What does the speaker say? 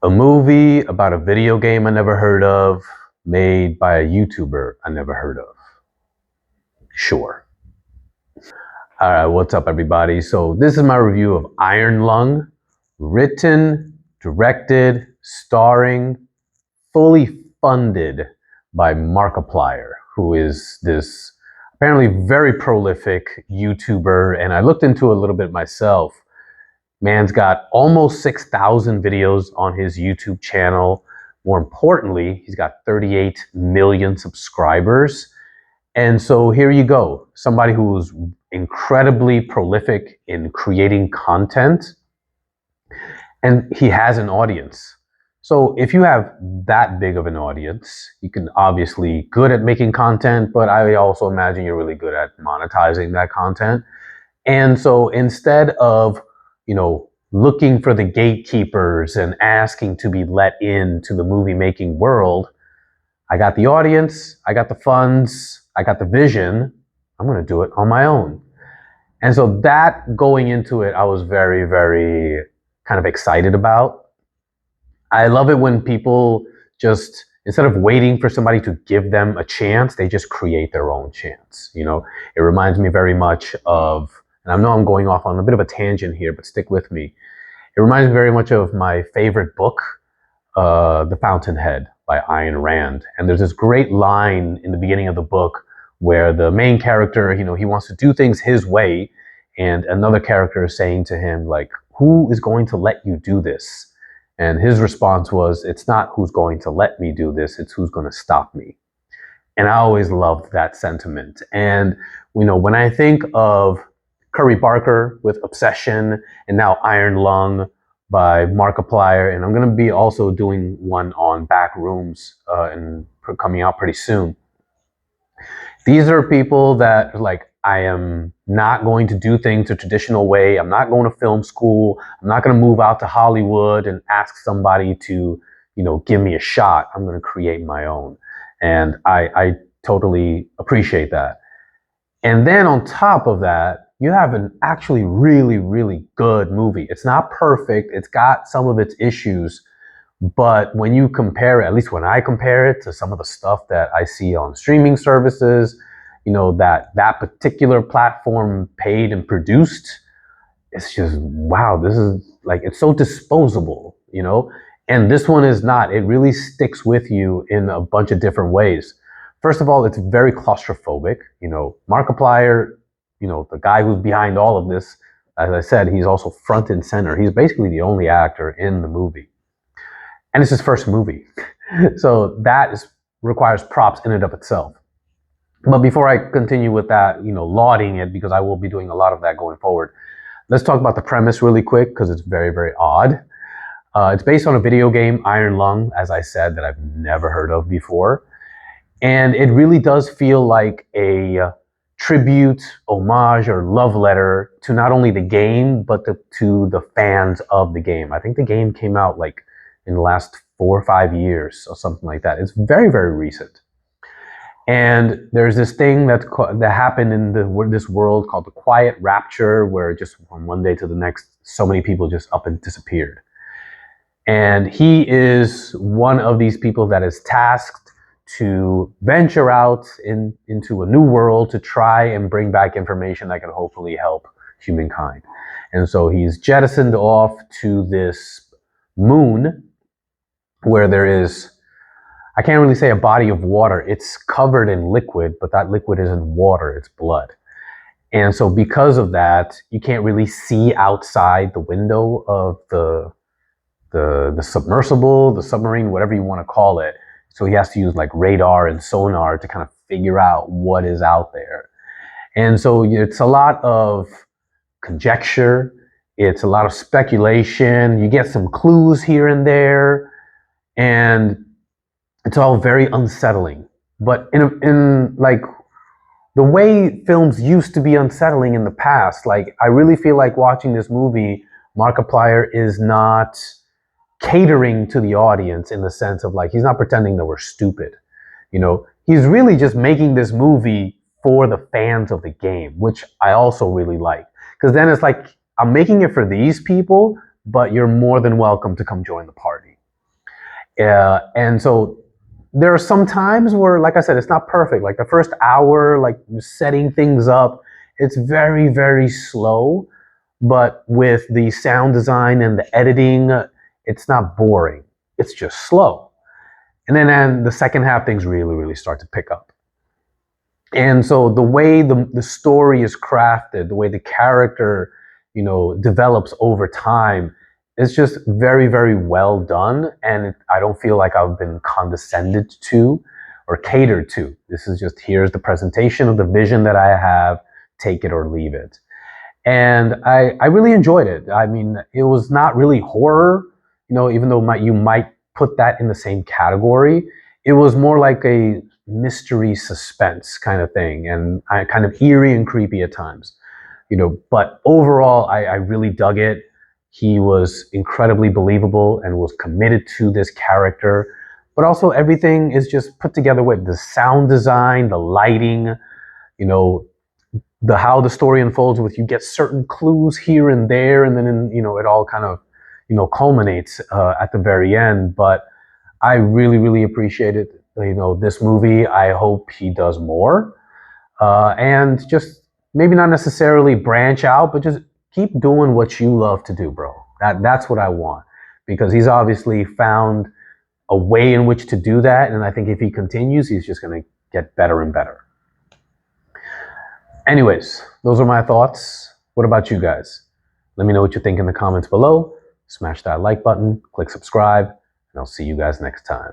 A movie about a video game I never heard of, made by a YouTuber I never heard of. Sure. All right, what's up, everybody? So this is my review of Iron Lung, written, directed, starring, fully funded by Markiplier, who is this apparently very prolific YouTuber, and I looked into it a little bit myself. Man's got almost 6,000 videos on his YouTube channel. More importantly, he's got 38 million subscribers. And so here you go, somebody who's incredibly prolific in creating content, and he has an audience. So if you have that big of an audience, you can obviously good at making content, but I also imagine you're really good at monetizing that content. And so instead of, looking for the gatekeepers and asking to be let into the movie making world, I got the audience, I got the funds, I got the vision, I'm going to do it on my own. And so that going into it, I was very, very kind of excited about. I love it when people just, instead of waiting for somebody to give them a chance, they just create their own chance. It reminds me very much of, and I know I'm going off on a bit of a tangent here, but stick with me. It reminds me very much of my favorite book, The Fountainhead by Ayn Rand. And there's this great line in the beginning of the book where the main character, he wants to do things his way. And another character is saying to him, like, who is going to let you do this? And his response was, it's not who's going to let me do this, it's who's going to stop me. And I always loved that sentiment. And, when I think of Curry Barker with Obsession, and now Iron Lung by Markiplier, and I'm going to be also doing one on Back Rooms and coming out pretty soon. These are people that, I am not going to do things a traditional way. I'm not going to film school. I'm not going to move out to Hollywood and ask somebody to, give me a shot. I'm going to create my own. And I totally appreciate that. And then on top of that, you have an actually really, really good movie. It's not perfect. It's got some of its issues. But when you compare it, at least when I compare it to some of the stuff that I see on streaming services, that particular platform paid and produced, it's just, wow, this is it's so disposable, and this one is not. It really sticks with you in a bunch of different ways. First of all, it's very claustrophobic. Markiplier, the guy who's behind all of this, as I said, he's also front and center. He's basically the only actor in the movie. And it's his first movie. So that requires props in and of itself. But before I continue with that, lauding it, because I will be doing a lot of that going forward, let's talk about the premise really quick, because it's very, very odd. It's based on a video game, Iron Lung, as I said, that I've never heard of before. And it really does feel like a tribute, homage, or love letter to not only the game, but to the fans of the game. I think the game came out in the last 4 or 5 years or something like that. It's very, very recent. And there's this thing that happened in this world called the Quiet Rapture, where just from one day to the next, so many people just up and disappeared. And he is one of these people that is tasked to venture out into a new world to try and bring back information that can hopefully help humankind. And so he's jettisoned off to this moon where there is, I can't really say a body of water. It's covered in liquid, but that liquid isn't water, it's blood. And so because of that, you can't really see outside the window of the submersible, the submarine, whatever you want to call it. So he has to use radar and sonar to kind of figure out what is out there. And so it's a lot of conjecture. It's a lot of speculation. You get some clues here and there. And it's all very unsettling. But in the way films used to be unsettling in the past, I really feel like watching this movie, Markiplier is not catering to the audience in the sense of he's not pretending that we're stupid. He's really just making this movie for the fans of the game, which I also really like. Because then it's I'm making it for these people, but you're more than welcome to come join the party. And so there are some times where, like I said, it's not perfect. Like the first hour, like setting things up, it's very, very slow. But with the sound design and the editing, it's not boring. It's just slow. And then the second half, things really, really start to pick up. And so the way the story is crafted, the way the character, develops over time, is just very, very well done. And I don't feel like I've been condescended to or catered to. This is just, here's the presentation of the vision that I have, take it or leave it. And I really enjoyed it. I mean, it was not really horror, even though you might put that in the same category. It was more like a mystery suspense kind of thing, and kind of eerie and creepy at times. But overall, I really dug it. He was incredibly believable and was committed to this character. But also everything is just put together with the sound design, the lighting, how the story unfolds with, you get certain clues here and there, and then it all kind of culminates at the very end. But I really, really appreciated this movie. I hope he does more, and just maybe not necessarily branch out, but just keep doing what you love to do, bro. That's what I want, because he's obviously found a way in which to do that, and I think if he continues, he's just going to get better and better. Anyways, those are my thoughts. What about you guys? Let me know what you think in the comments below. Smash that like button, click subscribe, and I'll see you guys next time.